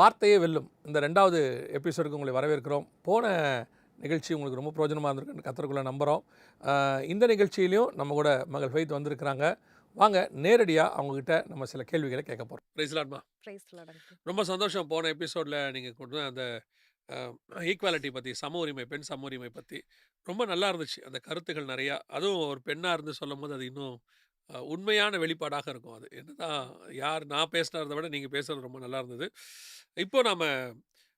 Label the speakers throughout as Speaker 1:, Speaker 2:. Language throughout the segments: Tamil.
Speaker 1: வார்த்தையே வெல்லும் இந்த 2வது எபிசோடுக்கு உங்களை வரவேற்கிறோம். போன நிகழ்ச்சி உங்களுக்கு ரொம்ப பிரயோஜனமாக இருந்திருக்குன்னு கத்தருக்குள்ள நம்புகிறோம். இந்த நிகழ்ச்சியிலையும் நம்ம கூட மகள் ஃபெய்த் வந்திருக்கிறாங்க. வாங்க நேரடியாக அவங்கக்கிட்ட நம்ம சில கேள்விகளை கேட்க போகிறோம். பிரைஸ்லாட்மா. ரொம்ப சந்தோஷம். போன எபிசோடில் நீங்கள் கொண்டு அந்த ஈக்குவாலிட்டி பற்றி, சம உரிமை, பெண் சம உரிமை பற்றி ரொம்ப நல்லா இருந்துச்சு. அந்த கருத்துக்கள் நிறையா, அதுவும் ஒரு பெண்ணாக இருந்து சொல்லும் போது அது இன்னும் உண்மையான வெளிப்பாடாக இருக்கும். அது என்னதான் யார் நான் பேசுனதை விட நீங்கள் பேசுகிறது ரொம்ப நல்லா இருந்தது. இப்போ நாம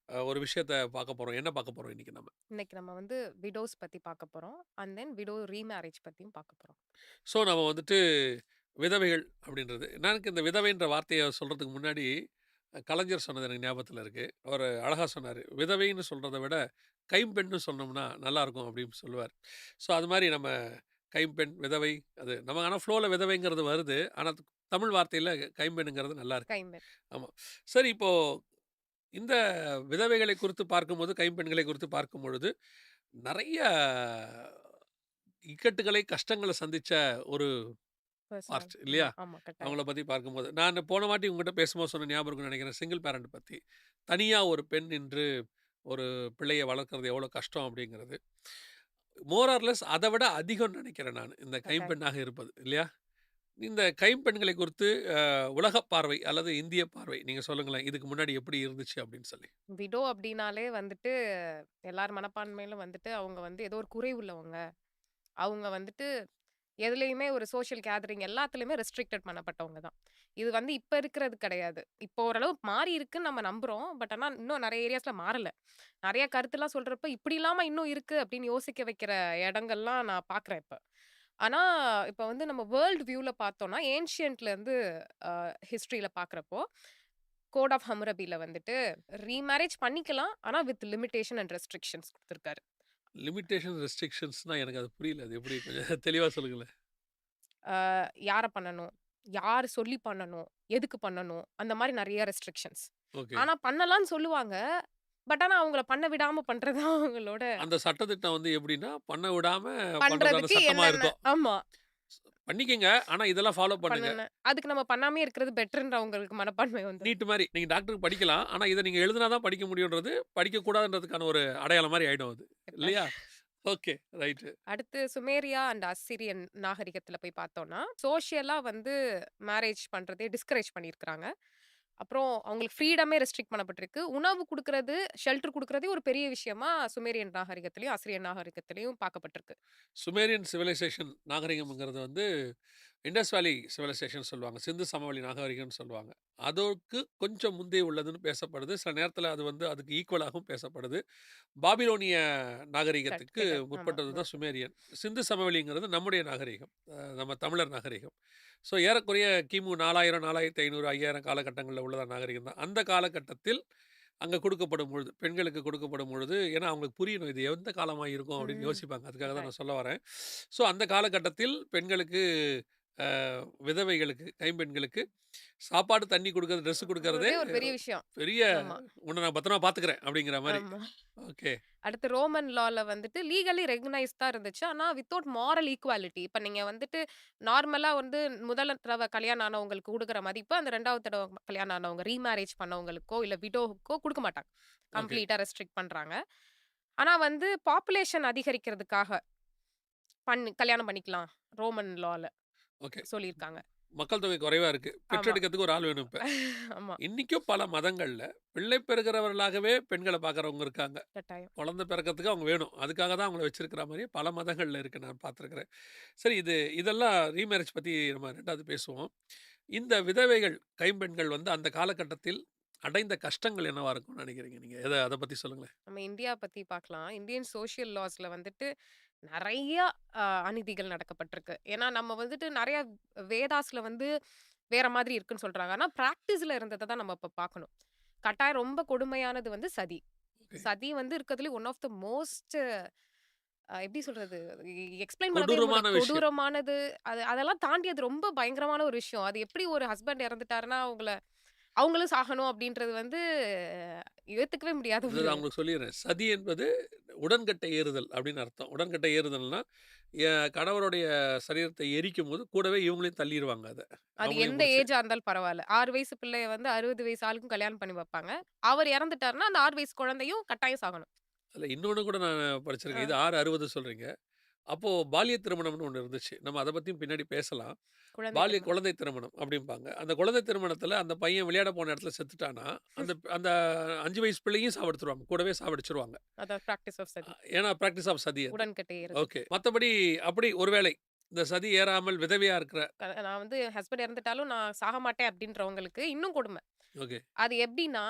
Speaker 1: ஒரு விஷயத்த பார்க்க போகிறோம். என்ன பார்க்க போகிறோம் இன்னைக்கு நம்ம?
Speaker 2: இன்னைக்கு நம்ம வந்து விடோஸ் பத்தி பார்க்க போறோம். அண்ட் தென் விடோ ரீமேரேஜ் பத்தியும் பார்க்க போறோம்.
Speaker 1: ஸோ நம்ம வந்துட்டு விதவைகள் அப்படின்றது, எனக்கு இந்த விதவைன்ற வார்த்தையை சொல்கிறதுக்கு முன்னாடி கலைஞர் சொன்னது எனக்கு ஞாபகத்தில் இருக்குது. அவர் அழகாக சொன்னார், விதவைன்னு சொல்கிறத விட கைம்பெண்னு சொன்னோம்னா நல்லாயிருக்கும் அப்படின்னு சொல்லுவார். ஸோ அது மாதிரி நம்ம கைம்பெண், விதவை, அது நம்ம ஆனால் ஃப்ளோவில் விதவைங்கிறது வருது. ஆனால் தமிழ் வார்த்தையில் கைம்பெண்ணுங்கிறது நல்லா இருக்கு.
Speaker 2: கைம்பெண்.
Speaker 1: ஆமாம். சரி, இப்போது இந்த விதவைகளை குறித்து பார்க்கும்போது, கைம்பெண்களை குறித்து பார்க்கும் பொழுது நிறைய இக்கட்டுகளை, கஷ்டங்களை சந்திச்ச ஒரு
Speaker 2: பர்சனல்.
Speaker 1: பார்ட் இல்லையா?
Speaker 2: ஆமா கட்டாயம்.
Speaker 1: அவங்கள பத்தி பார்க்கும்போது, நான் போன வாட்டி உங்ககிட்ட பேசும்போது சொன்ன ஞாபகம் இருக்குன்னு நினைக்கிறேன். சிங்கிள் பேரண்ட் பத்தி. தனியா ஒரு பெண் நின்று ஒரு பிள்ளைய வளர்க்கறது எவ்வளோ கஷ்டம் அப்படிங்கிறது. மோர் ஆர் லெஸ் அத விட அதிகம்னு நினைக்கிறேன் நானு. இந்த
Speaker 2: கட்டாயம்.
Speaker 1: கைம்பெண்ணாக இருப்பது இல்லையா? இந்த கைம்பெண்களை குறித்து உலக பார்வை அல்லது இந்திய பார்வை நீங்க சொல்லுங்களேன். இதுக்கு முன்னாடி எப்படி இருந்துச்சு அப்படின்னு சொல்லி.
Speaker 2: விடோ அப்படின்னாலே வந்துட்டு எல்லார் மனப்பான்மையிலும் வந்துட்டு அவங்க வந்து ஏதோ ஒரு குறை உள்ளவங்க. அவங்க வந்துட்டு எதுலயுமே ஒரு சோஷியல் கேதரிங் எல்லாத்துலயுமே ரெஸ்ட்ரிக்டட் பண்ணப்பட்டவங்க தான். இது வந்து இப்ப இருக்கிறது கிடையாது. இப்போ ஓரளவு மாறி இருக்குன்னு நம்ம நம்புறோம். பட் ஆனா இன்னும் நெறைய ஏரியாஸ்ல மாறல. நெறைய கருத்துலாம் சொல்றப்ப இப்படி இல்லாம இன்னும் இருக்கு அப்படின்னு யோசிக்க வைக்கிற இடங்கள்லாம் நான் பார்க்குறேன் இப்ப. ஆனா, இப்ப வந்து நம்ம வேர்ல்ட் வியூல பார்த்தோம்னா, ஏன்ஷியன்ட்ல இருந்து ஹிஸ்டரியில பார்க்குறப்போ, கோட் ஆஃப் ஹம்முரபில வந்துட்டு ரீமேரேஜ் பண்ணிக்கலாம். ஆனா வித் லிமிட்டேஷன் அண்ட் ரெஸ்ட்ரிக்ஷன்ஸ் குடுத்திருக்காரு.
Speaker 1: லிமிட்டேஷன், ரெஸ்ட்ரிக்ஷன்ஸ்னா எனக்கு அது புரியல. அது எப்படி கொஞ்சம் தெளிவா சொல்லுங்களேன்.
Speaker 2: யார பண்ணணும்? யார் சொல்லி பண்ணணும்? எதுக்கு பண்ணணும்? அந்த மாரி நெறைய ரெஸ்ட்ரிக்ஷன்ஸ்.
Speaker 1: ஓகே.
Speaker 2: ஆனா பண்ணலான்னு சொல்லுவாங்க. பட் ஆனா அவங்கள பண்ண விடாம பண்றது தான் அவங்களோட
Speaker 1: அந்த சட்டதிட்டம் வந்து எப்படின்னா, பண்ண விடாம பண்றதான
Speaker 2: பண்றதுக்கு
Speaker 1: சட்டமா
Speaker 2: என்னென்ன
Speaker 1: இருக்கும்.
Speaker 2: ஆமா.
Speaker 1: பண்ணிக்கங்க. ஆனா இதெல்லாம் ஃபாலோ பண்ணுங்க.
Speaker 2: பண்ணுன அதுக்கு நம்ம பண்ணாமயே இருக்கிறது பெட்டர்ன்றவங்களுக்கு மனப்பான்மை வந்துரும்.
Speaker 1: நீட் மாரி. நீங்க டாக்டருக்கு படிக்கலாம். ஆனா இத நீங்க எழுதுனா தான் படிக்க முடியும்ன்றது, படிக்கக்கூடாதுன்றதுக்கான ஒரு அடையாளம் மாரி ஆயிடும் அது. இல்லையா? ஓகே. ரைட்டு.
Speaker 2: அடுத்து சுமேரியா அண்ட் அஸ்சிரியன் நாகரிகத்துல போய் பார்த்தோம்னா, சோஷியலா வந்து மேரேஜ் பண்றதே டிஸ்கரேஜ் பண்ணியிருக்கிறாங்க. அப்புறம் அவங்களுக்கு ஃப்ரீடமே ரெஸ்ட்ரிக்ட் பண்ணப்பட்டிருக்கு. உணவு குடுக்குறது, ஷெல்டர் குடுக்குறதே ஒரு பெரிய விஷயமா சுமேரியன் நாகரிகத்திலயும், அசிரியன் நாகரிகத்திலயும் பார்க்கப்பட்டிருக்கு.
Speaker 1: சுமேரியன் சிவிலைசேஷன் நாகரிகம்ங்கிறது வந்து இண்டஸ் வேலி சிவிலைசேஷன் சொல்லுவாங்க. சிந்து சமவெளி நாகரிகம்னு சொல்லுவாங்க. அதற்கு கொஞ்சம் முந்தைய உள்ளதுன்னு பேசப்படுது. சில நேரத்தில அது வந்து அதுக்கு ஈக்குவலாகவும் பேசப்படுது. பாபிலோனிய நாகரிகத்துக்கு
Speaker 2: கிட்ட ஆமா.
Speaker 1: முற்பட்டது தான் சுமேரியன். சிந்து சமவெளிங்கிறது நம்முடைய நாகரிகம். நம்ம தமிழர் நாகரிகம். ஸோ ஏறக்குறைய கிமு 4000, 4500, 5000 காலகட்டங்கள்ல உள்ளதான நாகரிகம் தான். அந்த காலகட்டத்தில் அங்க கொடுக்கப்படும் பொழுது, பெண்களுக்கு கொடுக்கப்படும் பொழுது, ஏன்னா அவங்களுக்கு புரியணும் இது எந்த காலமா இருக்கும் அப்படின்னு
Speaker 2: ம்.
Speaker 1: யோசிப்பாங்க. அதுக்காக தான்
Speaker 2: கட்டாயம்.
Speaker 1: நான் சொல்ல வரேன். ஸோ அந்த காலகட்டத்தில் பெண்களுக்கு விதவைகளுக்கு, கைம்பெண்களுக்கு சாப்பாடு, தண்ணி குடுக்கறது, ட்ரெஸ் குடுக்கறதே
Speaker 2: அதே ஒரு பெரிய விஷயம்.
Speaker 1: பெரிய
Speaker 2: ஆமா,
Speaker 1: "உன்ன நான் பத்திரமா பார்த்துக்கிறேன்" அப்படிங்கிற மாரி.
Speaker 2: ஆமா.
Speaker 1: ஓகே.
Speaker 2: அடுத்து ரோமன் லால வந்துட்டு லீகலி ரெகக்னைஸ் தான் இருந்துச்சு. ஆனா வித்தவுட் மாரல் ஈக்குவாலிட்டி. இப்ப நீங்க வந்துட்டு நார்மலா வந்து முதல் தடவ கல்யாணம் ஆனவங்களுக்கு குடுக்குற மதிப்பு, அந்த 2வது தடவ கல்யாணம் ஆனவங்க ரீமேரேஜ் பண்ணவங்களுக்கோ, இல்ல விடோவுக்கோ குடுக்க மாட்டாங்க.
Speaker 1: ஓகே.
Speaker 2: கம்ப்ளீட்டா ரெஸ்ட்ரிக்ட் பண்றாங்க. ஆனா வந்து பாப்புலேஷன் அதிகரிக்கிறதுக்காக கல்யாணம் பண்ணிக்கலாம். ரோமன் லால
Speaker 1: ஓகே.
Speaker 2: சொல்லியிருக்காங்க.
Speaker 1: மக்கள் தொகை குறைவா இருக்கு.
Speaker 2: ஆமா.
Speaker 1: பெற்றெடுக்கிறதுக்கு ஒரு ஆள் வேணும் இப்ப.
Speaker 2: ஆமா.
Speaker 1: இன்னைக்கும் பல மதங்கள்ல பிள்ளை பெறுகிறவர்களாகவே பெண்கள பார்க்குறவங்க இருக்காங்க.
Speaker 2: கட்டாயம்.
Speaker 1: குழந்தை பிறக்கிறதுக்கு அவங்க வேணும். அதுக்காக தான் அவங்கள வச்சிருக்கிற மாரி பல மதங்கள்ல இருக்கு. நான் பார்த்துருக்கிறேன். சரி, இதெல்லாம் ரீமேரேஜ் பத்தி நம்ம 2வது பேசுவோம். இந்த விதவைகள், கைம்பெண்கள் வந்து அந்த காலகட்டத்தில் அடைந்த கஷ்டங்கள் என்னவா இருக்கும்னு நினைக்கிறீங்க நீங்க? அத பத்தி சொல்லுங்களேன்.
Speaker 2: நம்ம இந்தியா பத்தி பார்க்கலாம். இந்தியன் சோசியல் லாஸ்ல வந்துட்டு நெறைய அநீதிகள் நடக்கப்பட்டிருக்கு. ஏன்னா, நம்ம வந்துட்டு நெறைய வேதாஸ்ல வந்து வேற மாதிரி இருக்குன்னு சொல்றாங்க. ஆனா, பிராக்டிஸ்ல இருந்தத தான் நம்ம இப்ப பார்க்கணும். கட்டாயம் ரொம்ப கொடுமையானது வந்து சதி.
Speaker 1: ஓகே.
Speaker 2: சதி வந்து இருக்கிறதுலயே ஒன் ஆஃப் த மோஸ்ட் எப்படி சொல்றது? எக்ஸ்ப்ளைன் பண்ணவே
Speaker 1: கொடூரமான
Speaker 2: முடியல.
Speaker 1: விஷயம்.
Speaker 2: கொடூரமான அதெல்லாம் தாண்டி அது ரொம்ப பயங்கரமான ஒரு விஷயம். அது எப்படி ஒரு ஹஸ்பண்ட் இறந்துட்டாருன்னா, அவங்களும் சாகணும் அப்படின்றது வந்து ஏத்துக்கவே முடியாத
Speaker 1: அதாவது
Speaker 2: ஒரு
Speaker 1: அவங்களுக்கு சொல்லிர்றேன். சதி என்பது உடன்கட்டை ஏறுதல் அப்படின்னு அர்த்தம். உடன்கட்டை ஏறுதல்னா, கணவருடைய சரீரத்தை எரிக்கும்போது கூடவே இவங்களையும் தள்ளிருவாங்க அத.
Speaker 2: அது
Speaker 1: அவங்களையும்
Speaker 2: எந்த
Speaker 1: புடிச்சு.
Speaker 2: ஏஜா இருந்தாலும் பரவால்ல. 6 வயசு பிள்ளைய வந்து 60 வயசு ஆளுக்கும் கல்யாணம் பண்ணி வைப்பாங்க. அவர் இறந்துட்டாருன்னா, அந்த 6 வயசு குழந்தையும் கட்டாயம் சாகணும்.
Speaker 1: அதுல இன்னொன்னு கூட நான் படிச்சிருக்கேன்.
Speaker 2: ஆ
Speaker 1: இது 660 சொல்றீங்க. அப்போ பால்ய திருமணம்னு ஒண்ணு இருந்துச்சு. நம்ம அத பத்தியும் பின்னாடி பேசலாம்.
Speaker 2: குழந்தை திருமணம்.
Speaker 1: குழந்தை திருமணம் அப்படிம்பாங்க. அந்த குழந்தை திருமணத்தில அந்த பையன் விளையாட போன இடத்துல செத்துட்டான்னா, அந்த அந்த 5 வயசு பிள்ளையும் சாவடிச்சுருவாங்க. கூடவே சாவடிச்சுருவாங்க.
Speaker 2: அதான் பிராக்டிஸ் ஆஃப் சதி.
Speaker 1: ஏன்னா பிராக்டிஸ் ஆஃப் சதி அது.
Speaker 2: உடன்கட்டை ஏறுதல்.
Speaker 1: ஓகே. மத்தபடி அப்படி ஒருவேளை இந்த சதி ஏறாமல் விதவையா இருக்கிற
Speaker 2: நான் வந்து என் ஹஸ்பண்ட் இறந்துட்டாலும் நான் சாக மாட்டேன் அப்படின்றவங்களுக்கு இன்னும் கொடுமை.
Speaker 1: ஓகே.
Speaker 2: அது எப்படின்னா,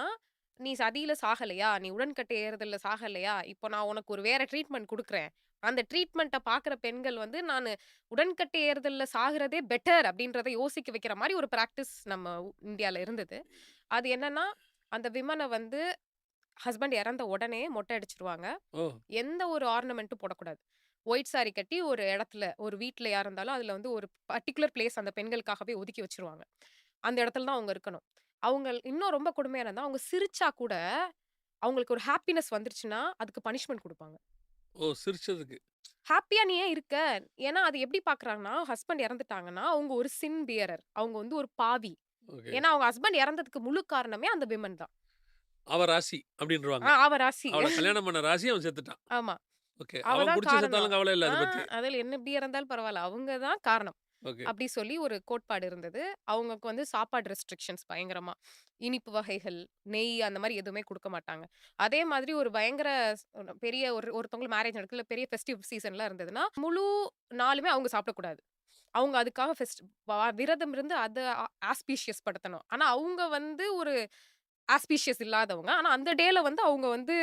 Speaker 2: "நீ சதியில சாகலையா? நீ உடன்கட்டை ஏறுதல்ல சாகலையா? இப்போ நான் உனக்கு ஒரு வேற ட்ரீட்மெண்ட் குடுக்குறேன்." அந்த ட்ரீட்மெண்ட்ட பார்க்குற பெண்கள் வந்து, நானு உடன்கட்டை ஏறுதல்ல சாகுறதே பெட்டர் அப்படின்றத யோசிக்க வைக்கிற மாரி ஒரு பிராக்டிஸ் நம்ம இந்தியால இருந்தது. அது என்னன்னா, அந்த விமன வந்து ஹஸ்பண்ட் இறந்த உடனே மொட்டை அடிச்சுருவாங்க.
Speaker 1: ஓ!
Speaker 2: எந்த ஒரு ஆர்னமென்ட்டும் போடக்கூடாது. ஒயிட் சாரி கட்டி ஒரு இடத்துல, ஒரு வீட்ல யார் இருந்தாலும் அதுல வந்து ஒரு பர்ட்டிகுலர் பிளேஸ் அந்த பெண்களுக்காகவே ஒதுக்கி வச்சுருவாங்க. அந்த இடத்துல தான் அவங்க இருக்கணும். அவங்க இன்னும் ரொம்ப கொடுமையானதுன்னா, அவங்க சிரிச்சா கூட, அவங்களுக்கு ஒரு ஹாப்பினஸ் வந்துருச்சுன்னா, அதுக்கு பனிஷ்மென்ட் குடுப்பாங்க.
Speaker 1: ஓ! சிரிச்சதுக்கு.
Speaker 2: ஹாப்பியா நீ ஏன் இருக்க? ஏன்னா அது எப்படி பார்க்குறாங்கன்னா, ஹஸ்பண்ட் இறந்துட்டாங்கன்னா, அவங்க ஒரு சின் பியரர். அவங்க வந்து ஒரு பாவி.
Speaker 1: ஓகே.
Speaker 2: ஏன்னா அவங்க ஹஸ்பண்ட் இறந்ததுக்கு முழு காரணமே அந்த விமன் தான்.
Speaker 1: அவ ராசி அப்படின்ருவாங்க.
Speaker 2: அவ ராசி.
Speaker 1: அவள கல்யாணம் பண்ண ராசி அவன் செத்துட்டான்.
Speaker 2: ஆமா.
Speaker 1: ஓகே.
Speaker 2: அவ
Speaker 1: அவன்
Speaker 2: தான்
Speaker 1: குடிச்சு
Speaker 2: காரணம்.
Speaker 1: செத்தாலும் கவலை இல்ல
Speaker 2: ஆ
Speaker 1: அத பத்தி.
Speaker 2: அதில என்ன எப்படி இறந்தாலும் பரவால்ல. அவங்க தான் காரணம்.
Speaker 1: ஓகே.
Speaker 2: அப்படி சொல்லி ஒரு கோட்பாடு இருந்தது. அவங்களுக்கு வந்து சாப்பாடு ரெஸ்ட்ரிக்ஷன்ஸ் பயங்கரமா. இனிப்பு வகைகள், நெய் அந்த மாரி எதுவுமே குடுக்க மாட்டாங்க. அதே மாதிரி ஒரு பயங்கர பெரிய ஒருத்தவங்களுக்கு மேரேஜ் நடக்குது, இல்ல பெரிய ஃபெஸ்டிவ் சீசன்லாம் இருந்ததுன்னா, முழு நாளுமே அவங்க சாப்பிடக்கூடாது. அவங்க அதுக்காக விரதம் இருந்து அத ஆஸ்பீஷியஸ் படுத்தணும். ஆனா அவங்க வந்து ஒரு ஆஸ்பீஷியஸ் இல்லாதவங்க. ஆனா அந்த டேல வந்து அவங்க வந்து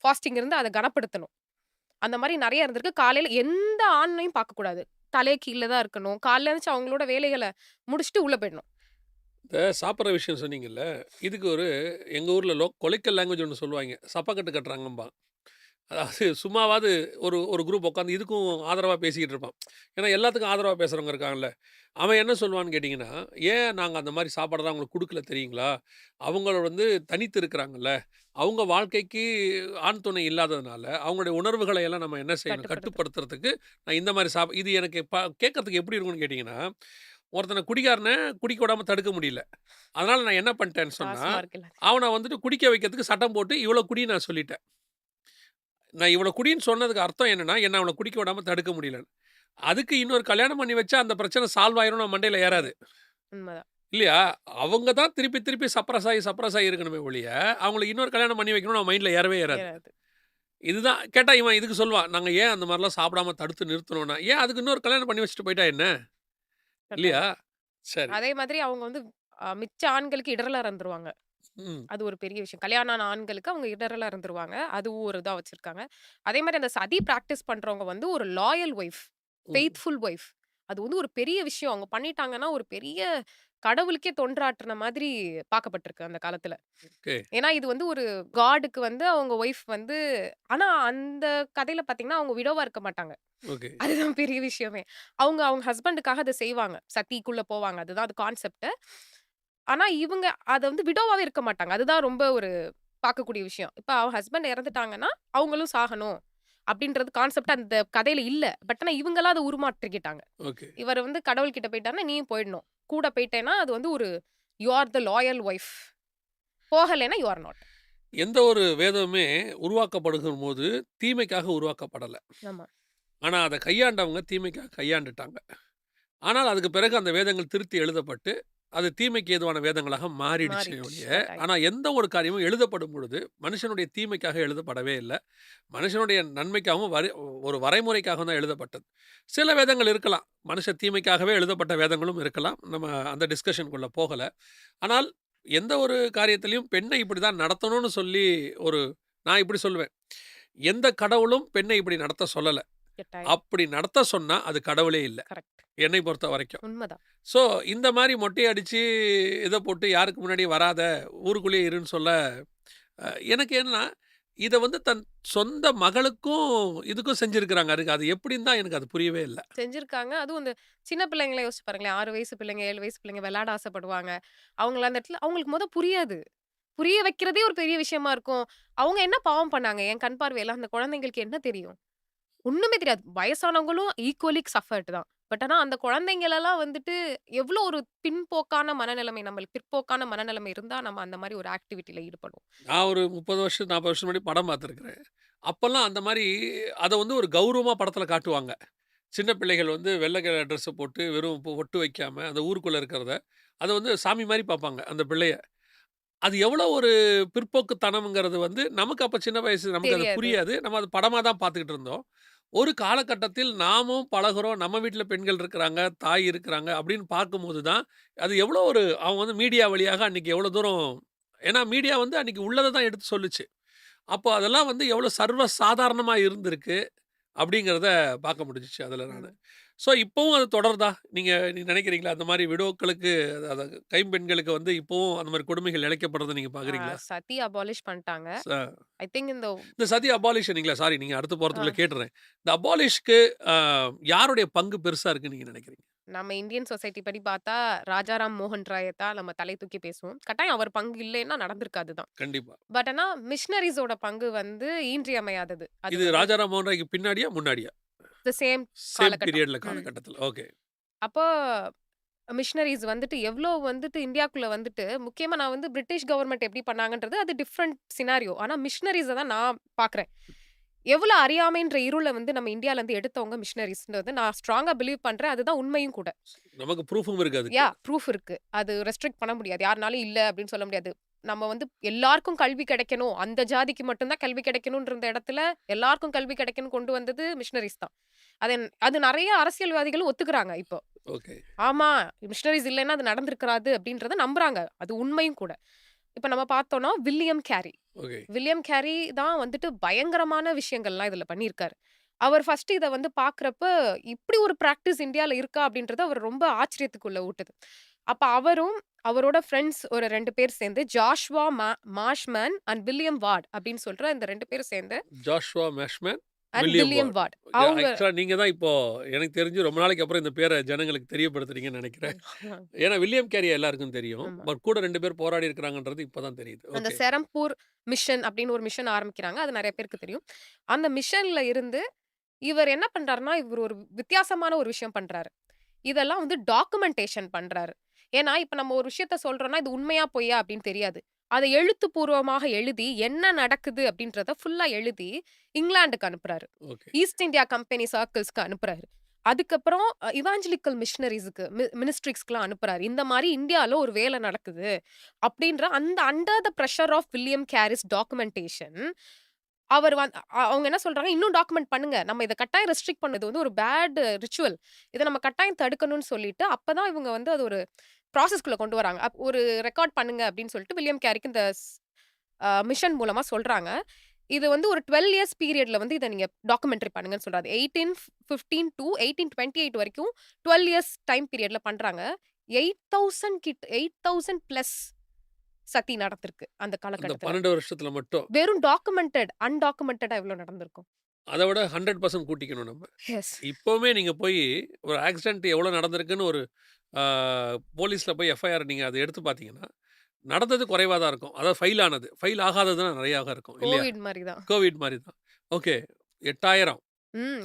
Speaker 2: ஃபாஸ்டிங் இருந்து அத கனப்படுத்தணும். அந்த மாரி நெறைய இருந்திருக்கு. காலையில எந்த ஆணையும் பார்க்கக்கூடாது. தலைய கீழ தான் இருக்கணும். காலைல எந்திரிச்சு அவங்களோட வேலைகள முடிச்சுட்டு உள்ள போயிடணும்.
Speaker 1: இந்த சாப்பிடுற விஷயம் சொன்னீங்கல்ல, இதுக்கு ஒரு எங்க ஊர்ல கொலைக்கல் லாங்குவேஜ் ஒண்ணு சொல்லுவாய்ங்க. சப்பக்கட்டு கட்டுறாங்கம்பான். அதாவது சும்மாவாவது ஒரு ஒரு குரூப் உட்காந்து இதுக்கும் ஆதரவா பேசிக்கிட்டு இருப்பான். ஏன்னா எல்லாத்துக்கும் ஆதரவா பேசுறவங்க இருக்காங்கல்ல. அவன் என்ன சொல்லுவான்னு கேட்டீங்கன்னா, "ஏன் நாங்க அந்த மாரி சாப்பாடுலாம் அவங்களுக்கு குடுக்கல தெரியுங்களா? அவங்க வந்து தனித்து இருக்கிறாங்கல்ல. அவங்க வாழ்க்கைக்கு ஆண் துணை இல்லாததுனால, அவங்களுடைய உணர்வுகளை எல்லாம் நம்ம என்ன செய்யணும்?
Speaker 2: கட்டுப்படுத்தணும்.
Speaker 1: கட்டுப்படுத்துறதுக்கு நான் இந்த மாரி இது எனக்கு கேட்கறதுக்கு எப்படி இருக்கும்னு கேட்டீங்கன்னா, ஒருத்தன குடிகாரன குடிக்க விடாம தடுக்க முடியல. அதனால நான் என்ன பண்ணிட்டேன்னு சொன்னா,
Speaker 2: டாஸ்மார்க் இல்ல.
Speaker 1: அவன வந்துட்டு குடிக்க வைக்கிறதுக்கு சட்டம் போட்டு, இவ்வளோ குடின்னு நான் சொல்லிட்டேன். நான் இவ்வளோ குடின்னு சொன்னதுக்கு அர்த்தம் என்னன்னா, என்ன அவன குடிக்க விடாம தடுக்க முடியலன்னு. அதுக்கு இன்னொரு கல்யாணம் பண்ணி வச்சா அந்த பிரச்சனை சால்வ் ஆயிரும்னு மண்டையில ஏறாது.
Speaker 2: உண்மதான்.
Speaker 1: இல்லையா? அவங்க தான் திருப்பி திருப்பி சப்ரஸ் ஆகி இருக்கணுமே ஒழிய, அவங்களுக்கு இன்னொரு கல்யாணம் பண்ணி வைக்கணும்னு அவன் மைண்ட்ல ஏறவே ஏறாது.
Speaker 2: ஏறாது.
Speaker 1: இதுதான் கேட்டா இவன் இதுக்கு சொல்லுவான். நாங்க ஏன் அந்த மாரிலாம் சாப்பிடாம தடுத்து நிறுத்துனோம்னா, ஏன் அதுக்கு இன்னொரு கல்யாணம் பண்ணி வச்சுட்டு போயிட்டா என்ன? இல்லையா?
Speaker 2: கட்டாயம்.
Speaker 1: சரி.
Speaker 2: அதே மாதிரி அவங்க வந்து மிச்ச ஆண்களுக்கு இடரலா இருந்துருவாங்க.
Speaker 1: ம்.
Speaker 2: அது ஒரு பெரிய விஷயம். கல்யாணம் ஆன ஆண்களுக்கு அவங்க இடரலா இருந்துருவாங்க. அதுவும் ஒரு இதா வச்சிருக்காங்க. அதே மாரி அந்த சதி பிராக்டிஸ் பண்றவங்க வந்து ஒரு லாயல் ஒய்ஃப்,
Speaker 1: ம்.
Speaker 2: Faithful wife. அது வந்து ஒரு பெரிய விஷயம். அவங்க பண்ணிட்டாங்கன்னா, ஒரு பெரிய கடவுளுக்கே தொண்டாற்றுன மாதிரி பார்க்கப்பட்டிருக்கு அந்த காலத்துல.
Speaker 1: ஓகே.
Speaker 2: ஏன்னா, இது வந்து ஒரு காடுக்கு வந்து அவங்க ஒய்ஃப் வந்து ஆனா அந்த கதையில பார்த்தீங்கன்னா, அவங்க விடோவா இருக்க மாட்டாங்க.
Speaker 1: ஓகே.
Speaker 2: அதுதான் பெரிய விஷயமே. அவங்க அவங்க ஹஸ்பண்டுக்காக அத செய்வாங்க. சதிக்குள்ள போவாங்க. அதுதான் அது கான்செப்ட். ஆனா இவங்க அத வந்து விடோவாவே இருக்க மாட்டாங்க. அதுதான் ரொம்ப ஒரு பார்க்கக்கூடிய விஷயம். இப்ப அவ ஹஸ்பண்ட் இறந்துட்டாங்கன்னா, அவங்களும் சாகணும். அப்படின்றது கான்செப்ட் அந்த கதையில இல்ல. பட் ஆனா இவங்களா அத உருமாற்றிக்கிட்டாங்க.
Speaker 1: ஓகே.
Speaker 2: இவர் வந்து கடவுள் கிட்ட போயிட்டாருன்னா, நீயும் போயிடணும். கூட போயிட்டேன்னா, அது வந்து ஒரு you are the loyal wife. போகலைன்னா யூ ஆர் நாட்.
Speaker 1: எந்த ஒரு வேதமுமே உருவாக்கப்படுகும்போது தீமைக்காக உருவாக்கப்படல.
Speaker 2: ஆமா.
Speaker 1: ஆனா, அத கையாண்டவங்க தீமைக்காக கையாண்டுட்டாங்க. ஆனால் அதுக்கு பிறகு அந்த வேதங்கள் திருத்தி எழுதப்பட்டு, அது தீமைக்கு ஏதுவான வேதங்களாக மாறிடுச்சே
Speaker 2: மாறிடுச்சு.
Speaker 1: ஒழிய,
Speaker 2: கட்டாயம்.
Speaker 1: ஆனா எந்த ஒரு காரியமும் எழுதப்படும் பொழுது, மனுஷனுடைய தீமைக்காக எழுதப்படவே இல்ல. மனுஷனுடைய நன்மைக்காகவும் ஒரு வரைமுறைக்காகவும் தான் எழுதப்பட்டது. சில வேதங்கள் இருக்கலாம். மனுஷ தீமைக்காகவே எழுதப்பட்ட வேதங்களும் இருக்கலாம். நம்ம அந்த டிஸ்கஷனுக்குள்ள போகல. ஆனால் எந்த ஒரு காரியத்திலயும் பெண்ணை இப்படிதான் நடத்தணும்னு சொல்லி ஒரு நான் இப்படி சொல்லுவேன். எந்த கடவுளும் பெண்ணை இப்படி நடத்த சொல்லல.
Speaker 2: கட்டாயம்.
Speaker 1: அப்படி நடத்த சொன்னா, அது கடவுளே இல்ல.
Speaker 2: கரெக்ட்.
Speaker 1: என்னை பொறுத்த வரைக்கும்.
Speaker 2: உண்மதான்.
Speaker 1: ஸோ, இந்த மாரி மொட்டை அடிச்சு, இத போட்டு யாருக்கு முன்னாடி வராத, ஊருக்குள்ளேயே இருன்னு சொல்ல, எனக்கு என்னன்னா, இத வந்து தன் சொந்த மகளுக்கும், இதுக்கும் செஞ்சிருக்கிறாங்க. அது எப்படின்னு தான் எனக்கு அது புரியவே இல்ல.
Speaker 2: செஞ்சிருக்காங்க. அதுவும் இந்த சின்ன பிள்ளைங்கள யோசிச்சு பாருங்களேன். 6 வயசு பிள்ளைங்க, 7 வயசு பிள்ளைங்க விளையாட ஆசைப்படுவாங்க. அவங்கள அந்த இடத்துல அவங்களுக்கு புரியாது. புரிய வைக்கிறதே ஒரு பெரிய விஷயமா இருக்கும். அவங்க என்ன பாவம் பண்ணாங்க? என் கண் பார்வையில அந்த குழந்தைங்களுக்கு என்ன தெரியும்? ஒண்ணுமே தெரியாது. வயசானவங்களும் ஈக்குவலி சஃபர்ட் தான். பட் ஆனா அந்த குழந்தைங்களலாம் வந்துட்டு எவ்ளோ ஒரு பின்போக்கான மனநிலைமை நம்மளுக்கு பிற்போக்கான மனநிலைமை இருந்தா நம்ம அந்த மாரி ஒரு ஆக்டிவிட்டில ஈடுபடுவோம்.
Speaker 1: நான் ஒரு 30 வருஷம், 40 வருஷம் முன்னாடி படம் பார்த்துருக்கிறேன். அப்பல்லாம் அந்த மாரி அத வந்து ஒரு கௌரவமா படத்துல காட்டுவாங்க. சின்ன பிள்ளைகள் வந்து வெள்ளை கலர் ட்ரெஸ்ஸ போட்டு வெறும் பொட்டு வைக்காம, அந்த ஊருக்குள்ள இருக்கிறத, அத வந்து சாமி மாரி பார்ப்பாங்க, அந்த பிள்ளைய. அது எவ்வளோ ஒரு பிற்போக்குத்தனம்ங்கிறது வந்து நமக்கு அப்ப சின்ன வயசு நமக்கு அது
Speaker 2: தெரியாது.
Speaker 1: புரியாது. நம்ம அது படமா தான் பார்த்துக்கிட்டு இருந்தோம். ஒரு காலகட்டத்தில் நாமும் பழகுறோம். நம்ம வீட்ல பெண்கள் இருக்கிறாங்க, தாய் இருக்கிறாங்க அப்படின்னு பார்க்கும்போது தான், அது எவ்வளோ ஒரு அவங்க வந்து மீடியா வழியாக அன்னைக்கு எவ்வளோ தூரம் ஏன்னா மீடியா வந்து அன்னைக்கு உள்ளத தான் எடுத்து சொல்லுச்சு. அப்போ அதெல்லாம் வந்து எவ்வளோ சர்வ சாதாரணமா இருந்திருக்கு அப்படிங்கிறத பார்க்க முடிஞ்சுச்சு அதில நானு.
Speaker 2: ம்.
Speaker 1: ஸோ இப்பவும் அது தொடருதா? நீங்க நீங்க நினைக்கிறீங்களா? அந்த மாரி விடோக்களுக்கு அதாவது கைம்பெண்களுக்கு வந்து இப்பவும் அந்த மாரி கொடுமைகள் இழைக்கப்படுறத நீங்க பார்க்குறீங்களா?
Speaker 2: சதி அபாலிஷ் பண்ணிட்டாங்க.
Speaker 1: ச
Speaker 2: ஐ திங்க் இந்த
Speaker 1: இந்த சதி அபாலிஷன்ங்களா? சாரி நீங்க அடுத்து
Speaker 2: அ
Speaker 1: போறதுக்குள்ள கேட்டுறேன். இந்த அபாலிஷ்க்கு அ யாருடைய பங்கு பெருசா இருக்குன்னு நீங்க நினைக்கிறீங்க?
Speaker 2: நம்ம இந்தியன் சொசைட்டி படி பார்த்தா, ராஜாராம் மோகன் ராய தான் நம்ம தலை தூக்கி பேசுவோம். கட்டாயம் அவர் பங்கு இல்லைன்னா நடந்திருக்காது தான்.
Speaker 1: கண்டிப்பா.
Speaker 2: பட் ஆனா மிஷனரீஸோட பங்கு வந்து இன்றியமையாதது. அது
Speaker 1: இது
Speaker 2: வந்து
Speaker 1: ராஜாராம் மோகன் ராய்க்கு பின்னாடியா? முன்னாடியா?
Speaker 2: தி சேம்
Speaker 1: சேம்
Speaker 2: காலகட்டம்.
Speaker 1: பீரியட்ல
Speaker 2: ம்.
Speaker 1: காலகட்டத்தில. ஓகே.
Speaker 2: அப்போ மிஷனரீஸ் வந்துட்டு எவ்ளோ வந்துட்டு இந்தியாக்குள்ள வந்துட்டு முக்கியமா நான் வந்து பிரிட்டிஷ் கவர்ன்மெண்ட் எப்படி பண்ணாங்கன்றது அது டிஃபரண்ட் சினாரியோ. ஆனா மிஷனரீஸ தான் நான் பார்க்குறேன். எவ்ளோ அறியாமைன்ற இருள வந்து நம்ம இந்தியால இருந்து எடுத்தவங்க மிஷனரீஸ்ன்றது நான் ஸ்ட்ராங்கா பிலீவ் பண்றேன். அதுதான் உண்மையும் கூட.
Speaker 1: நமக்கு ப்ரூஃபும் இருக்கு அதுக்கு.
Speaker 2: ப்ரூஃப் இருக்கு. அது ரெஸ்ட்ரிக்ட் பண்ண முடியாது. யாருனாலும் இல்ல அப்படின்னு சொல்ல முடியாது. நம்ம வந்து எல்லாருக்கும் கல்வி கிடைக்கணும். அந்த ஜாதிக்கு மட்டும் தான் கல்வி கிடைக்கணும்ன்ற இந்த இடத்துல எல்லாருக்கும் கல்வி கிடைக்கணும்னு கொண்டு வந்தது மிஷனரீஸ் தான். அது நெறைய அரசியல்வாதிகளும் ஒத்துக்கிறாங்க இப்போ.
Speaker 1: ஓகே.
Speaker 2: ஆமா, மிஷனரீஸ் இல்லன்னா அது நடந்திருக்காது அப்படின்றத நம்புறாங்க. அது உண்மையும் கூட. இப்ப நம்ம பார்த்தோம்னா William carry.
Speaker 1: Okay.
Speaker 2: William carry தான் வந்துட்டு பயங்கரமான விஷயங்கள்லாம் இதுல பண்ணியிருக்காரு. அவர் ஃபர்ஸ்ட் இத வந்து பார்க்குறப்ப, இப்படி ஒரு பிராக்டிஸ் இந்தியால இருக்கா? அப்படின்றது அவர் ரொம்ப ஆச்சரியத்துக்குள்ள ஊட்டுது. அப்ப அவரும், அவரோட ஃபிரெண்ட்ஸ் ஒரு 2 பேர் சேர்ந்து Joshua Marshman and William Ward அப்படின்னு சொல்ற இந்த 2 பேரும் சேர்ந்து
Speaker 1: Joshua Marshman,
Speaker 2: and
Speaker 1: William
Speaker 2: William
Speaker 1: Ward.
Speaker 2: Ward. அவங்க
Speaker 1: ஆக்சுவலா நீங்க தான் இப்போ எனக்கு தெரிஞ்சு ரொம்ப நாளைக்கு அப்புறம் இந்த பேர ஜனங்களுக்கு தெரியப்படுத்துறீங்கன்னு நெனைக்கிறேன். ஏன்னா வில்லியம் கேரிய எல்லாருக்கும் தெரியும்.
Speaker 2: ஆமா.
Speaker 1: பட் கூட 2 பேர் போராடி இருக்கிறாங்கன்றது இப்ப தான் தெரியுது.
Speaker 2: அந்த
Speaker 1: ஓகே.
Speaker 2: செரம்பூர் மிஷன் அப்படின்னு ஒரு மிஷன் ஆரம்பிக்கிறாங்க. அது நெறைய பேருக்கு தெரியும். அந்த மிஷன்ல இருந்து இவர் என்ன பண்றாருன்னா, இவர் ஒரு வித்தியாசமான ஒரு விஷயம் பண்றாரு. இதெல்லாம் வந்து டாக்குமென்டேஷன் பண்றாரு. ஏன்னா, இப்ப நம்ம ஒரு விஷயத்த சொல்றோம்னா, இது உண்மையா, பொய்யா அப்படின்னு தெரியாது. அத எழுத்துப்பூர்வமாக எழுதி, என்ன நடக்குது அப்படின்றத ஃபுல்லா எழுதி, இங்கிலாந்துக்கு அனுப்புறாரு.
Speaker 1: ஓகே.
Speaker 2: ஈஸ்ட் இந்தியா கம்பெனி சர்க்கிள்ஸ்க்கு அனுப்புறாரு. அதுக்கப்புறம் இவாஞ்சலிக்கல் மிஷனரீஸ்க்கு மினிஸ்ட்ரிஸ்க்குலாம் அனுப்புறாரு. இந்த மாரி இந்தியால ஒரு வேலை நடக்குது. அப்படின்ற அந்த under the pressure of William Carey's documentation அவர் அவங்க என்ன சொல்றாங்க, "இன்னும் டாக்குமெண்ட் பண்ணுங்க. நம்ம இத கட்டாயம் ரெஸ்ட்ரிக்ட் பண்ணது வந்து ஒரு பேட் ரிச்சுவல். இத நம்ம கட்டாயம் தடுக்கணும்னு" சொல்லிட்டு, அப்பதான் இவங்க வந்து அது ஒரு ப்ராசஸ்க்குள்ள கொண்டு வராங்க. ஒரு ரெக்கார்ட் பண்ணுங்க அப்படின்னு சொல்லிட்டு வில்லியம் கேரிக்கு இந்த மிஷன் மூலமா சொல்றாங்க. இது வந்து ஒரு 12 இயர்ஸ் பீரியட்ல வந்து இத நீங்க டாக்குமென்டரி பண்ணுங்கன்னு சொல்றாரு. 1815 டூ 1828 வரைக்கும் 12 இயர்ஸ் டைம் பீரியட்ல பண்றாங்க. 8000 பிளஸ் சதி நடந்திருக்கு அந்த
Speaker 1: அந்த
Speaker 2: காலகட்டத்துல.
Speaker 1: 12 வருஷத்துல மட்டும்.
Speaker 2: வெறும் டாக்குமென்டட், அன்டாக்குமென்டடா எவ்ளோ நடந்திருக்கும்?
Speaker 1: அத விட 100% கூட்டிக்கணும் நம்ம.
Speaker 2: எஸ்.
Speaker 1: இப்பவுமே நீங்க போய் ஒரு ஆக்சிடென்ட் எவ்வளோ நடந்திருக்குன்னு ஒரு ஆ போலீஸ்ல போய் எஃப்ஐஆர் நீங்க அத எடுத்து பார்த்தீங்கன்னா, நடந்தது குறைவா தான் இருக்கும். அதாவது ஃபைல் ஆனது. ஃபைல் ஆகாதது தான் நெறையாக இருக்கும். இல்லையா?
Speaker 2: கோவிட் மாரி தான்.
Speaker 1: கோவிட் மாரி தான். ஓகே. 8000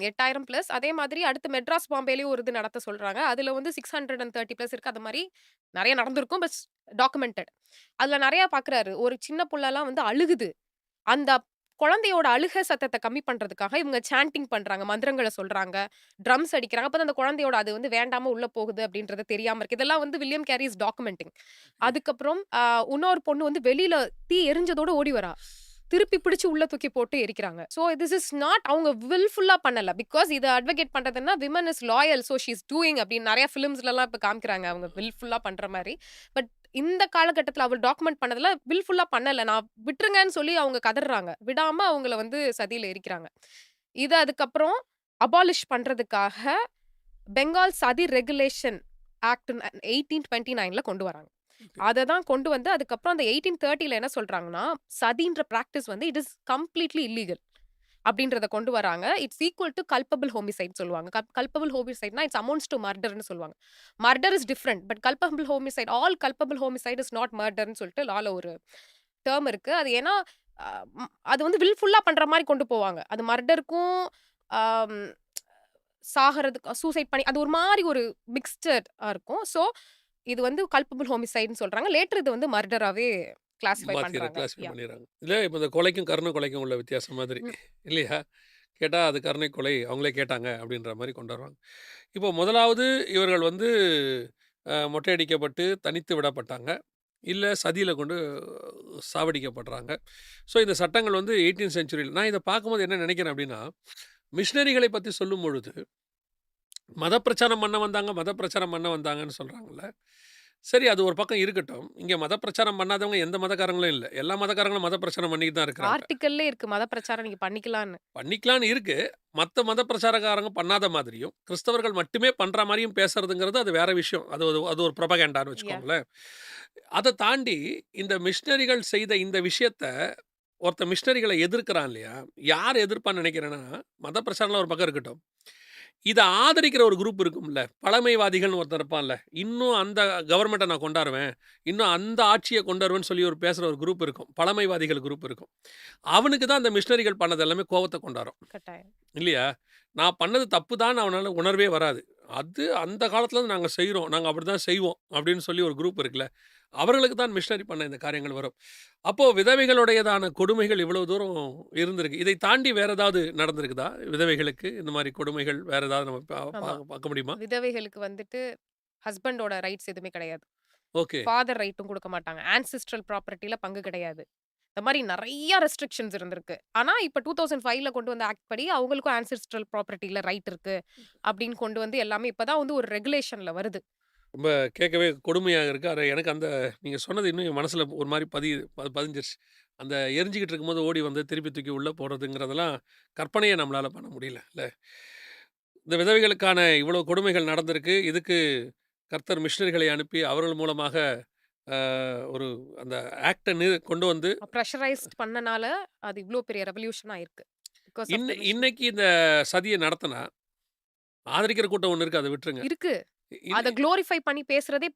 Speaker 2: 8000 பிளஸ். அதே மாதிரி அடுத்து மெட்ராஸ், பாம்பேலயும் ஒரு இது நடத்த சொல்றாங்க. அதுல வந்து 630 பிளஸ் இருக்கு. அது மாரி நெறைய நடந்திருக்கும். பட் டாக்குமென்டட். அதுல நெறைய பாக்குறாரு. ஒரு சின்ன புள்ளலாம் வந்து அழுகுது. அந்த குழந்தையோட அழுகை சத்தத்த கம்மி பண்றதுக்காக இவங்க சாண்டிங் பண்றாங்க. மந்திரங்கள சொல்றாங்க. ட்ரம்ஸ் அடிக்கிறாங்க. அப்பதான் அந்த குழந்தையோட அது வந்து வேண்டாம உள்ள போகுது அப்படின்றது தெரியாம இருக்கு. இதெல்லாம் வந்து வில்லியம் கேரி இஸ் டாக்குமென்டிங். அதுக்கப்புறம் இன்னொரு பொண்ணு வந்து வெளியில தீ எரிஞ்சதோட ஓடி வரா. திருப்பி பிடிச்சு உள்ள தூக்கி போட்டு எரிக்கிறாங்க. சோ திஸ் இஸ் நாட் அவங்க வில்ஃபுல்லா பண்ணல. பிகாஸ் இத அட்வொகேட் பண்றதுன்னா women is loyal. So she is doing அப்படின்னு நெறைய ஃபிலிம்ஸ்லலாம் இப்ப காமிக்கிறாங்க. அவங்க வில்ஃபுல்லா பண்ற மாரி. பட் இந்த காலகட்டத்துல அவள் டாக்குமெண்ட் பண்ணதுல வில்ஃபுல்லா பண்ணல. நான் விட்டுருங்கன்னு சொல்லி அவங்க கதர்றாங்க. விடாம அவங்கள வந்து சதியில எரிக்கிறாங்க. இது அதுக்கப்புறம் அபாலிஷ் பண்றதுக்காக பெங்கால் சதி ரெகுலேஷன் ஆக்ட் 1829ல கொண்டு வராங்க.
Speaker 1: ஓகே.
Speaker 2: அத தான் கொண்டு வந்து அதுக்கப்புறம் அந்த 1830ல என்ன சொல்றாங்கன்னா, சதின்ற பிராக்டிஸ் வந்து இட் இஸ் கம்ப்ளீட்லி இல்லீகல் அப்படின்றத கொண்டு வராங்க. It's equal to culpable homicide சொல்லுவாங்க. கல்பபிள் ஹோமிசைட்னா இட்ஸ் அமௌண்ட்ஸ் டூ மர்டர்ன்னு சொல்லுவாங்க. Murder is different. But culpable homicide all culpable homicide is not மர்டர்ன்னு சொல்லிட்டு லால ஒரு டெர்ம் இருக்கு. அது ஏன்னா, அ அது வந்து வில்ஃபுல்லா பண்ற மாரி கொண்டு போவாங்க. அது மர்டருக்கும், ஆம் சாகறதுக்கு சூசைட் பண்ணி அது ஒரு மாரி ஒரு மிக்ஸ்டடா இருக்கும். ஸோ, இது வந்து கல்பபிள் ஹோமிசைட்ன்னு சொல்றாங்க. லேட்டர் இது வந்து மர்டராவே கிளாசிஃபை பண்றாங்க.
Speaker 1: Classify
Speaker 2: yeah!
Speaker 1: பண்ணிடுறாங்க. இல்ல இப்போ இந்த கொலைக்கும் கொலைக்கும் உள்ள வித்தியாசம் மாதிரி
Speaker 2: ம்.
Speaker 1: இல்லையா? கேட்டா அது கருணை கொலை அவங்களே கேட்டாங்க அப்படின்ற மாரி கொண்டு வருவாங்க. இப்போ முதலாவது இவர்கள் வந்து மொட்டையடிக்கப்பட்டு தனித்து விடப்பட்டாங்க. இல்ல சதியில கொண்டு சாவடிக்கப்படுறாங்க. ஸோ இந்த சட்டங்கள் வந்து 18த் செஞ்சுரில நான் இத பார்க்கும்போது என்ன நினைக்கிறேன் அப்படின்னா, மிஷனரிகளை பத்தி சொல்லும்பொழுது, மத பிரச்சாரம் பண்ண வந்தாங்க, மத பிரச்சாரம் பண்ண வந்தாங்கன்னு சொல்றாங்கல்ல. சரி அது ஒரு பக்கம் இருக்கட்டும். இங்க மத பிரச்சாரம் பண்ணாதவங்க எந்த மதக்காரங்களும் இல்ல. எல்லா மதக்காரங்களும் மத பிரச்சாரம் பண்ணிட்டு தான் இருக்கிறாங்க.
Speaker 2: ஆர்டிக்கல்லே இருக்கு. மத பிரச்சாரம் நீங்க பண்ணிக்கலான்னு.
Speaker 1: பண்ணிக்கலான்னு இருக்கு. மத்த மத பிரச்சாரக்காரங்க பண்ணாத மாதிரியும், கிறிஸ்தவர்கள் மட்டுமே பண்ற மாரியும் பேசுறதுங்கிறது அது வேற விஷயம். அது ஒரு புரபகண்டான்னு
Speaker 2: யாஹ்!
Speaker 1: வச்சுக்கோங்களேன். அத தாண்டி இந்த மிஷனரிகள் செய்த இந்த விஷயத்த ஒருத்தன் மிஷனரிகள எதிர்க்கிறான் இல்லையா? யார் எதிர்ப்பான்னு நினைக்கிறேன்னா, மத பிரச்சாரம்லாம் ஒரு பக்கம் இருக்கட்டும். இத ஆதரிக்கிற ஒரு குரூப் இருக்கும்ல. பழமைவாதிகள்னு ஒருத்தன் இருப்பான்ல. இன்னும் அந்த கவர்மெண்ட்ட நான் கொண்டாருவேன். இன்னும் அந்த ஆட்சிய கொண்டு வருவேன்னு சொல்லி பேசுற ஒரு குரூப் இருக்கும். பழமைவாதிகள் குரூப் இருக்கும். அவனுக்கு தான் அந்த மிஷனரிகள் பண்ணது எல்லாமே கோவத்த கொண்டாரும்.
Speaker 2: கட்டாயம்.
Speaker 1: இல்லையா? நான் பண்ணது தப்பு தான்னு அவனால உணர்வே வராது. அது அந்த காலத்துலருந்து நாங்க செய்றோம். நாங்க அப்படிதான் செய்வோம். அப்படின்னு சொல்லி ஒரு குரூப் இருக்குல்ல. அவர்களுக்கு தான் மிஷனரி பண்ண இந்த காரியங்கள் வரும். அப்போ விதவைகளுடையதான கொடுமைகள் இவ்வளவு தூரம் இருந்திருக்கு. இதை தாண்டி வேற ஏதாவது நடந்திருக்குதா? விதவைகளுக்கு இந்த மாரி கொடுமைகள் வேற ஏதாவது நம்ம
Speaker 2: ஆமா.
Speaker 1: பார்க்க முடியுமா?
Speaker 2: விதவைகளுக்கு வந்துட்டு ஹஸ்பண்டோட ரைட்ஸ் எதுவுமே கிடையாது.
Speaker 1: ஓகே.
Speaker 2: ஃபாதர் ரைட்டும் குடுக்க மாட்டாங்க. ஆன்சிஸ்ட்ரல் ப்ராப்பர்ட்டில பங்கு கிடையாது. இந்த மாரி நெறைய ரெஸ்ட்ரிக்ஷன்ஸ் இருந்திருக்கு. ஆனா, இப்ப 2005ல கொண்டு வந்த ஆக்ட் படி அவங்களுக்கும் ஆன்சிஸ்ட்ரல் ப்ராப்பர்ட்டில ரைட் இருக்கு. அப்படின்னு கொண்டு வந்து எல்லாமே இப்ப தான் வந்து ஒரு ரெகுலேஷன்ல வருது.
Speaker 1: ரொம்ப கேட்கவே கொடுமையா இருக்கு. ஆனா எனக்கு அந்த நீங்க சொன்னது இன்னும் என் மனசுல ஒரு மாரி பதிஞ்சிருச்சு. அந்த எரிஞ்சுகிட்டு இருக்கும்போது ஓடி வந்து திருப்பி தூக்கி உள்ள போடுறதுங்கிறதெல்லாம் கற்பனையே நம்மளால பண்ண முடியல. இல்ல. இந்த விதவைகளுக்கான இவ்வளவு கொடுமைகள் நடந்திருக்கு. இதுக்கு கர்த்தர் மிஷனரிகளை அனுப்பி அவர்கள் மூலமாக ஒரு அந்த ஆக்ட்ட கொண்டு வந்து
Speaker 2: பிரஷரைஸ்ட் பண்ணனால அது இவ்ளோ பெரிய ரெவல்யூஷன் ஆயிருக்கு. Because of the mission.
Speaker 1: இன்னைக்கு இந்த சதிய நடத்துனா, ஆதரிக்கிற கூட்டம் ஒண்ணு இருக்கு. அத விட்டுருங்க.
Speaker 2: இருக்கு.
Speaker 1: இன்
Speaker 2: அத குளோரிஃபை பண்ணி பேசுறதே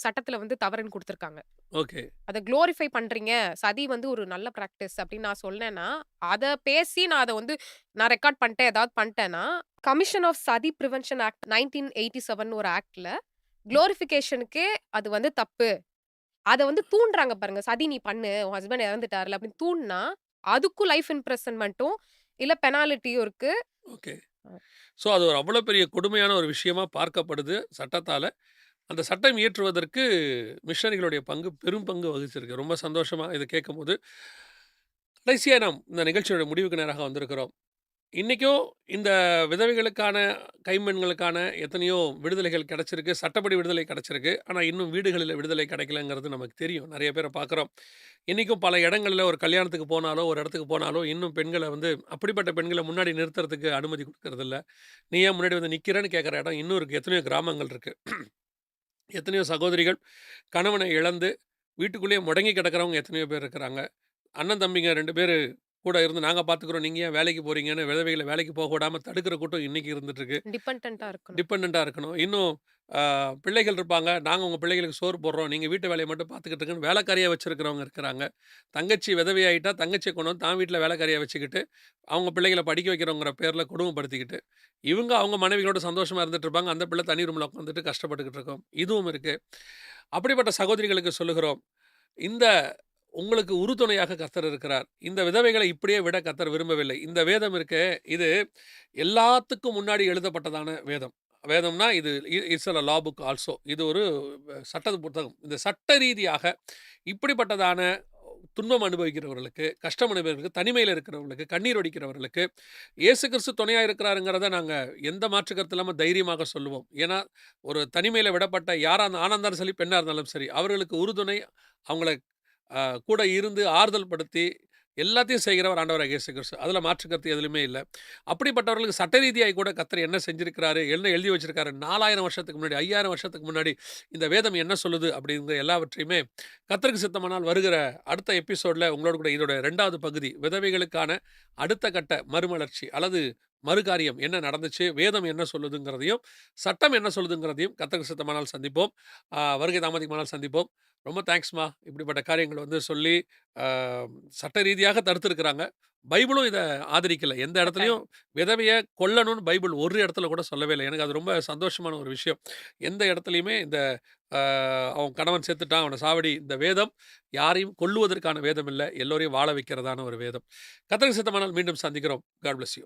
Speaker 2: சட்டத்துல வந்து தவறுன்னு குடுத்துருக்காங்க.
Speaker 1: ஓகே.
Speaker 2: அத குளோரிஃபை பண்றீங்க. சதி வந்து ஒரு நல்ல பிராக்டிஸ் அப்படின்னு நான் சொன்னேன்னா, அத பேசி நான் அத வந்து நான் ரெக்கார்ட் பண்ணிட்டேன், ஏதாவது பண்ணிட்டேன்னா, கமிஷன் ஆஃப் சதி பிரிவென்ஷன் ஆக்ட் 1987 ஒரு ஆக்ட்ல குளோரிஃபிகேஷனுக்கே அது வந்து தப்பு. அத வந்து தூண்டுறாங்க பாருங்க. சதி நீ பண்ணு. உன் ஹஸ்பண்ட் இறந்துட்டார்ல அப்படின்னு தூண்டுனா, அதுக்கும் லைஃப் இம்ப்ரிசன்மென்ட்டும், இல்ல பெனால்டியும் இருக்கு.
Speaker 1: ஓகே.
Speaker 2: அ
Speaker 1: ஸோ அது ஒரு அவ்வளோ பெரிய கொடுமையான ஒரு விஷயமா பார்க்கப்படுது சட்டத்தால. அந்த சட்டம் இயற்றுவதற்கு மிஷனரிகளுடைய பங்கு பெரும் பங்கு வகிச்சிருக்கு. ரொம்ப சந்தோஷமா இத கேட்கும்போது. கடைசியா நாம் இந்த நிகழ்ச்சியோட முடிவுக்கு நேராக வந்திருக்கிறோம். இன்னைக்கும் இந்த விதவைகளுக்கான, கைம்பெண்களுக்கான எத்தனையோ விடுதலைகள் கிடைச்சிருக்கு. சட்டப்படி விடுதலை கிடைச்சிருக்கு. ஆனா, இன்னும் வீடுகளில விடுதலை கிடைக்கலங்கிறது நமக்கு தெரியும். நெறைய பேர பார்க்குறோம். இன்னைக்கும் பல இடங்கள்ல ஒரு கல்யாணத்துக்கு போனாலோ, ஒரு இடத்துக்கு போனாலோ, இன்னும் பெண்கள வந்து அப்படிப்பட்ட பெண்கள முன்னாடி நிறுத்துறதுக்கு அனுமதி குடுக்கறதில்ல. "நீ ஏன் முன்னாடி வந்து நிக்கிறன்னு?" கேட்குற இடம் இன்னும் இருக்கு. எத்தனையோ கிராமங்கள் இருக்கு. எத்தனையோ சகோதரிகள் கணவனை இழந்து வீட்டுக்குள்ளேயே முடங்கி கிடக்கிறவங்க எத்தனையோ பேர் இருக்கிறாங்க. அண்ணன் தம்பிங்க 2 பேரு கூட இருந்து நாங்க பார்த்துக்கிறோம். நீங்க ஏன் வேலைக்கு போறீங்கன்னு விதவைகள வேலைக்கு போக விடாம தடுக்கிற கூட்டம் இன்னைக்கு இருந்துட்டு இருக்கு.
Speaker 2: டிபெண்டன்ட்டா இருக்கணும்.
Speaker 1: டிபெண்டன்ட்டா இருக்கணும். இன்னும் பிள்ளைகள் இருப்பாங்க. நாங்க உங்க பிள்ளைகளுக்கு சோறு போடுறோம். நீங்க வீட்டு வேலைய மட்டும் பார்த்துக்கிட்டு இருக்கன்னு வேலைக்காரியா வச்சிருக்கிறவங்க இருக்கிறாங்க. தங்கச்சி விதவையாயிட்டா தங்கச்சிய கொண்டு வந்து தான் வீட்ல வேலைக்காரியா வச்சுக்கிட்டு, அவங்க பிள்ளைகள படிக்க வைக்கிறோங்கிற பேர்ல கொடுமைப்படுத்திக்கிட்டு, இவங்க அவங்க மனைவிகளோட சந்தோஷமா இருந்துட்டு இருப்பாங்க. அந்த பிள்ளை தனி ரூம்ல உட்காந்துட்டு கஷ்டப்பட்டுக்கிட்டு இருக்கும். இதுவும் இருக்கு. அப்படிப்பட்ட சகோதரிகளுக்கு சொல்லுகிறோம். இந்த உங்களுக்கு உறுதுணையாக கர்த்தர் இருக்கிறார். இந்த விதவைகளை இப்படியே விட கர்த்தர் விரும்பவில்லை. இந்த வேதம் இருக்கே, இது எல்லாத்துக்கும் முன்னாடி எழுதப்பட்டதான வேதம். வேதம்னா இது it's a law book also. இது ஒரு சட்ட புத்தகம். இந்த சட்ட ரீதியாக இப்படிப்பட்டதான துன்பம் அனுபவிக்கிறவர்களுக்கு, கஷ்டம் அனுபவிக்கிறவர்களுக்கு, தனிமையில இருக்கிறவர்களுக்கு, கண்ணீர் வடிக்கிறவர்களுக்கு, இயேசு கிறிஸ்து துணையா இருக்கிறாருங்கிறத நாங்க எந்த மாற்று கருத்து இல்லாம தைரியமாக சொல்லுவோம். ஏன்னா, ஒரு தனிமையில விடப்பட்ட யாரா ஆணா இருந்தாலும் சரி, பெண்ணா இருந்தாலும் சரி, அவர்களுக்கு உறுதுணை, அவங்கள கூட இருந்து ஆறுதல் படுத்தி, எல்லாத்தையும் செய்கிறவர் ஆண்டவராகிய இயேசு கிறிஸ்து. அதில மாற்று கருத்து எதிலுமே இல்ல. அப்படிப்பட்டவர்களுக்கு சட்ட ரீதியாய் கூட கர்த்தர் என்ன செஞ்சிருக்கிறாரு, என்ன எழுதி வச்சிருக்காரு, 4000 வருஷத்துக்கு முன்னாடி, 5000 வருஷத்துக்கு முன்னாடி இந்த வேதம் என்ன சொல்லுது அப்படிங்கிற எல்லாவற்றையுமே கர்த்தருக்கு சித்தமானால் வருகிற அடுத்த எபிசோட்ல உங்களோடு கூட இதோட 2வது பகுதி, விதவைகளுக்கான அடுத்த கட்ட மறுமலர்ச்சி அல்லது மறுகாரியம் என்ன நடந்துச்சு, வேதம் என்ன சொல்லுதுங்கிறதையும், சட்டம் என்ன சொல்லுதுங்கிறதையும் கர்த்தருக்கு சித்தமானால் சந்திப்போம். வருகை தாமதிக்குமானால் சந்திப்போம். ரொம்ப தேங்க்ஸ்மா. இப்படிப்பட்ட காரியங்கள வந்து சொல்லி, அ சட்ட ரீதியாக தடுத்திருக்கிறாங்க. பைபிளும் இத ஆதரிக்கல. எந்த
Speaker 2: கட்டாயம்.
Speaker 1: இடத்துலயும் விதவைய கொல்லணும்னு பைபிள் ஒரு இடத்துல கூட சொல்லவே இல்ல. எனக்கு அது ரொம்ப சந்தோஷமான ஒரு விஷயம். எந்த இடத்துலயுமே இந்த அவன் கணவன் செத்துட்டான், அவன சாவடி. இந்த வேதம் யாரையும் கொல்லுவதற்கான வேதம் இல்ல. எல்லோரையும் வாழ வைக்கிறதான ஒரு வேதம். கர்த்தருக்கு சித்தமானால் மீண்டும் சந்திக்கிறோம். God bless you.